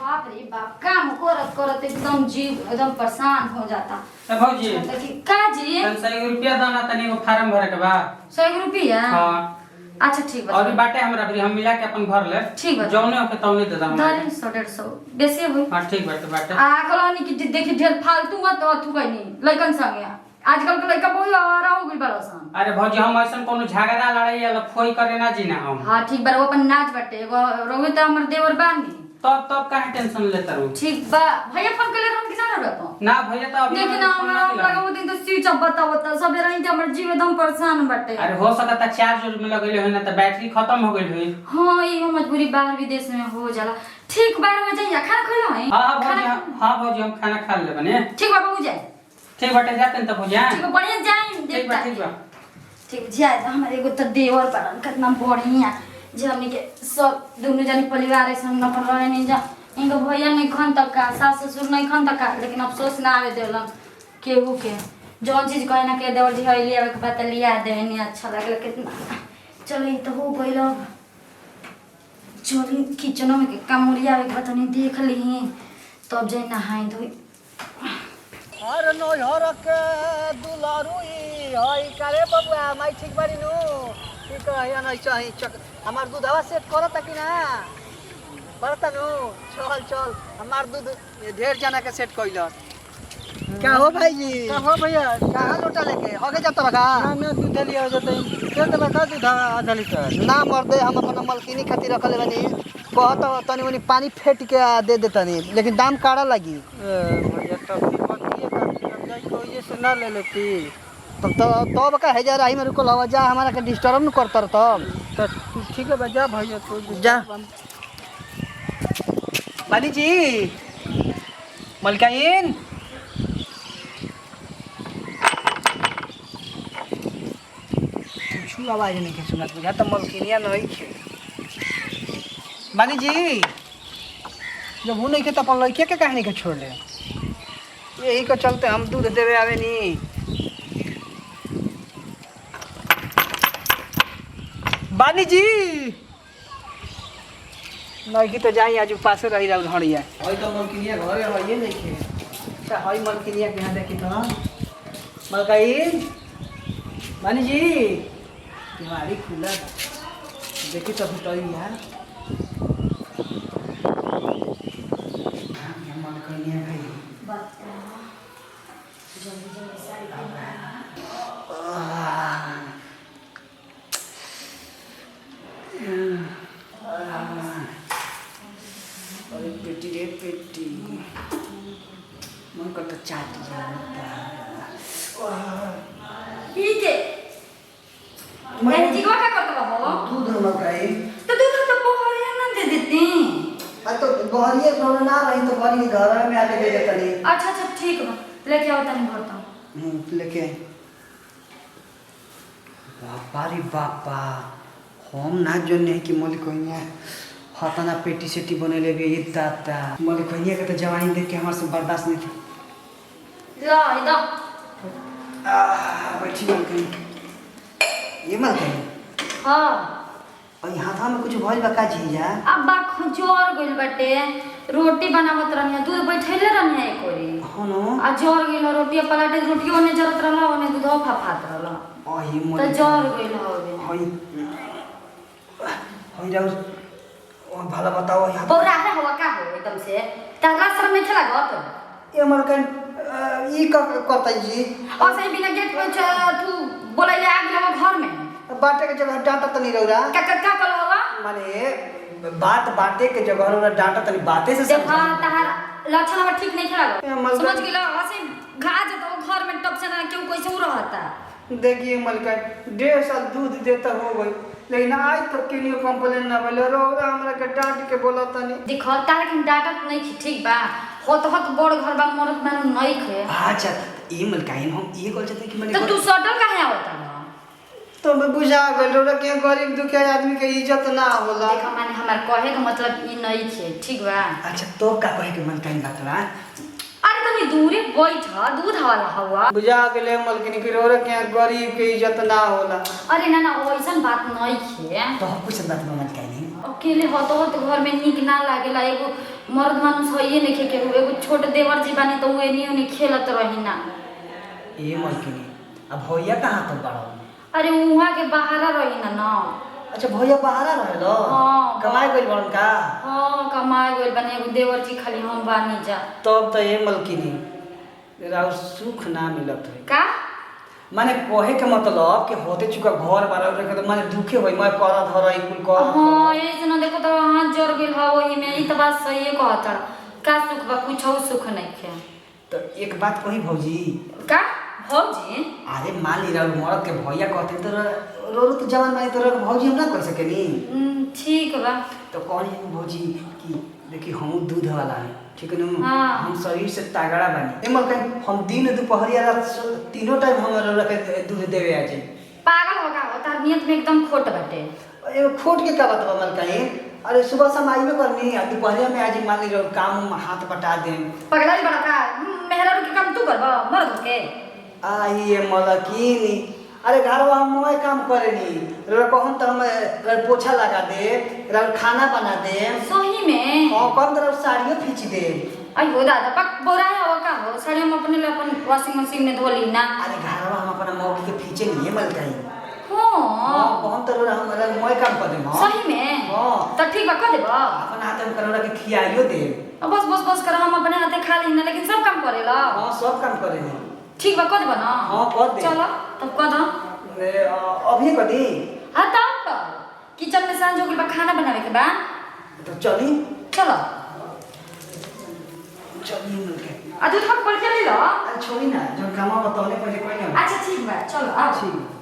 बाप रे बाप काम करत करत एकदम जीव एकदम परेशान हो जाता। भौजी का जी 100 रुपया दाना तनी वो फार्म भरे के बा 100 रुपया। हां अच्छा ठीक बा और बाटे हमरा भी हम मिला के अपन भर ले ठीक बा जौने ओके तौने दे दम 150 बेसी होई। हां ठीक बाटे आ कलानी की देखि ढेर फालतू मत अथु कइनी लइकन संगे आजकल के लइका बहुत आवारा हो गइल बाड़सन। अरे भौजी हम ऐसन कोनो झगड़ा लड़ाई या लफोई करे ना जीना हम। हां ठीक बा वो अपन नाच बाटे एगो रोहित हमर देवर बानी तब काहे टेंशन लेता रहू। ठीक बा भैया फोन कइले हम किना रहतो ना भैया तो अभी लेकिन हमरा लगाओ दिन तो स्विच ऑफ बतावता सबे रही के हमर जीव एकदम परेशान बाटे। अरे हो सकता चार्ज में लगले हो ना तो बैटरी खत्म हो गइल होई। हां ई मजबूरी बाहर विदेश में हो जाला। ठीक 12 बजे या खाना खइलो है। हां भौजी हम खाना खा ले बने। ठीक बा बाबू जाए ठीक बाटे जाते न त भौजी। ठीक बा बढ़िया जाए देखता ठीक बा ठीक जाए हमर एगो त देवर पालन कितना बढ़िया जे हमनी के सब दोनों जनी परिवार संग न पर रहे नहीं जा इनको भैया नहीं खन तक का सास ससुर नहीं खन तक का लेकिन अफसोस ना आवे देलन केहू के जौन चीज कहे ना के देवर जी है लिया के बात लिया देनी अच्छा लागल कितना चलो ई तो हो गइल। चली किचन में के कामुरिया के बात नहीं देख ली तब जाई नहाई धोई। हर नो हर के दुलारुई हई करे बबुआ माई ठीक बारी नु ठीक है ना चाही चक हमार दूधवा सेट करत कि ना बरता नु चल चल हमार दूध ढेर जना के सेट कइल। क्या हो भाई जी क्या हो भैया कहां लोटा लेके होगे जात बका ना दूध लिया जते दे दे बका दूध आधा लीटर ना मर दे हम अपन मलकिनी खातिर रखले बानी कहत तनी उनी पानी फेट के दे देतनी लेकिन दाम काड़ा लगी भैया तब ये से ना ले लेती तो बका है जा रही मेरे को लवा जा हमारा के डिस्टर्ब न करता तो ठीक है जा भैया तो जा बाली जी मलकाइन कुछ आवाज नहीं के सुनत बुझा तो मलकिनिया नहीं खे बाली जी जब वो नहीं के तो अपन लड़के के कहानी के छोड़ ले यही को चलते हम दूध देवे आवे नी। बानी जी नहीं की तो जाई आज पासे रही रहा हड़िया हई तो मलकिनिया घरे हइए नहीं खे अच्छा हई मलकिनिया के यहाँ देखी तो मलकाइन बानी जी तुम्हारी खुला देखी तो भुटई यार मलकिनिया भाई अरे पेटी रे पेटी मन करता चाट ठीक है मैंने जी का करता हो दूध मकाई तो दूध तो बोरिया ना दे देती। तो बहरिए कोनो ना रही तो बहरी घर में आके दे देतनी। अच्छा अच्छा ठीक बा लेके आओ तनी भरता लेके बापा रे बापा हम ना जन्ने कि मोली कहिया हतना पेटी सेटी बनेले बे ई दाता मोली कहिया के तो जवानी देख के हमर से बर्दाश्त नहीं थी। ला इदा बैठी मल कहीं ये मल कहीं हां और हाथा में कुछ भइल बा का झिया अब बा खजोर गइल बाटे रोटी बनावत रहनी दूध बैठैले रहनी एक ओरी हां नो आ जोर गइल रोटी पलाटे रोटी ओने जरत रहला ओने दूध फाफात रहला ओही तो मोली जोर गइल होवे हई हई जाऊ ओ भला बताओ यहाँ बौरा है हवा का हो एकदम से तारा शर्म नहीं चला गत ये मल कहीं ई करता जी और सही बिना गेट पे तू बोलैले आ गेल घर में बाटे के जगह डांटा तो नहीं रौरा का कहलवा माने बात बाटे के जगह रौरा डांटा तनी बाते से जब हां तहार लक्षण में ठीक नहीं खेला समझ मलका गेला ऐसे घा जतो घर में टप से ना क्यों कैसे उ रहता। देखिए मलका 1.5 साल दूध देता हो गई लेकिन आज तक के लिए कंप्लेन ना बोले रौरा हमरा के डांट के बोला तनी देखो तारा के डांटत नहीं ठीक बा होत बड़ घर बा मरत मानो नहीं खे। अच्छा ई मलकाइन हम ये बोल चाहते कि तो तू सटल काहे आवत है तो मैं बुझा गइल रौरा के गरीब दुखिया आदमी के इज्जत ना होला। देखो माने हमार कहे के मतलब ई नहीं छे ठीक बा। अच्छा तो का कहे के मलकाइन बात बा अरे तनी दूरे बैठ दूध वाला हवा बुझा गेले मलकिनी के रौरा के गरीब के इज्जत ना होला। अरे ना ना वैसन बात नहीं खे तो कुछ बात मत कहीं अकेले हो तो घर में निक ना लागेला। एगो मर्द मानुस होइए नहीं के एगो छोट देवर जी बानी तो वे नहीं खेलत रही ना। ए मलकिनी अब भैया कहाँ तक बड़ा? अरे वहाँ के बाहर रही ना। अच्छा भैया बाहर रहे लो? हाँ कमाए गइल बड़न का? हाँ कमाए गइल बने। एगो देवर जी खाली हम बानी जा। तब तो ये मलकिनी राव सुख ना मिलत है का माने कहे के मतलब कि होते चुका घर बार रखे तो माने दुखे होई मैं कर धर ई कुल कर। हाँ ये जना देखो तो हाथ जोड़ गइल हा वही में। ई तो बात सही है कहता। का सुख बा कुछ सुख नहीं खे। तो एक बात कही भौजी का भौजी? अरे मान ली राव मरद के भैया कहते तो रो तो जवान मानी तो भौजी हम ना कह सकेनी। ठीक बा। तो कौन भौजी कि देखी हम दूध वाला है ठीक है ना। हाँ। हम शरीर से तगड़ा बानी। ए मलकिन हम दिन दोपहरिया रात तीनों टाइम हम रखे दूध देवे आ जाई। पागल होगा हो तार नियत में एकदम खोट बाटे। ए खोट के का बात बा मलकिन? अरे सुबह शाम आइबे करनी आ दोपहरिया में आज मान ली काम हाथ बटा दे। पगला बड़ा का मेहरा के काम तू करबा मर्द के? आई मलकिन अरे घरवा हम मोए काम करेनी कहूँ तो हम पोछा लगा दे खाना बना दे। सही में? हाँ कम तरफ साड़ियों खींच दे। आई हो दादा पक बोरा है हो का हो साड़ी हम अपने लिए अपन वॉशिंग मशीन में धो ली ना। अरे घरवा हम अपना मौकी के पीछे नहीं मलकाई। हाँ कौन तरह हम मोए काम कर दे। सही में? हाँ तो ठीक बा कर देबा। अपन हाथ में करौड़ा के खियाइयो दे। बस बस बस कर हम अपने हाथे खा ली ना लेकिन सब काम करेला। हाँ सब काम करेनी। ठीक बा कर देबा ना? हाँ कर दे। चलो तब कर दो। अभी कर दी? हाँ तब कर। किचन में सांझ हो गई बा खाना बनावे के बा। तो चली चलो चलिए मिलके। दूध पक पड़ के ले लो। अरे छोड़ी ना जो काम बताने पहले कोई नहीं। अच्छा ठीक बा चलो आओ। ठीक।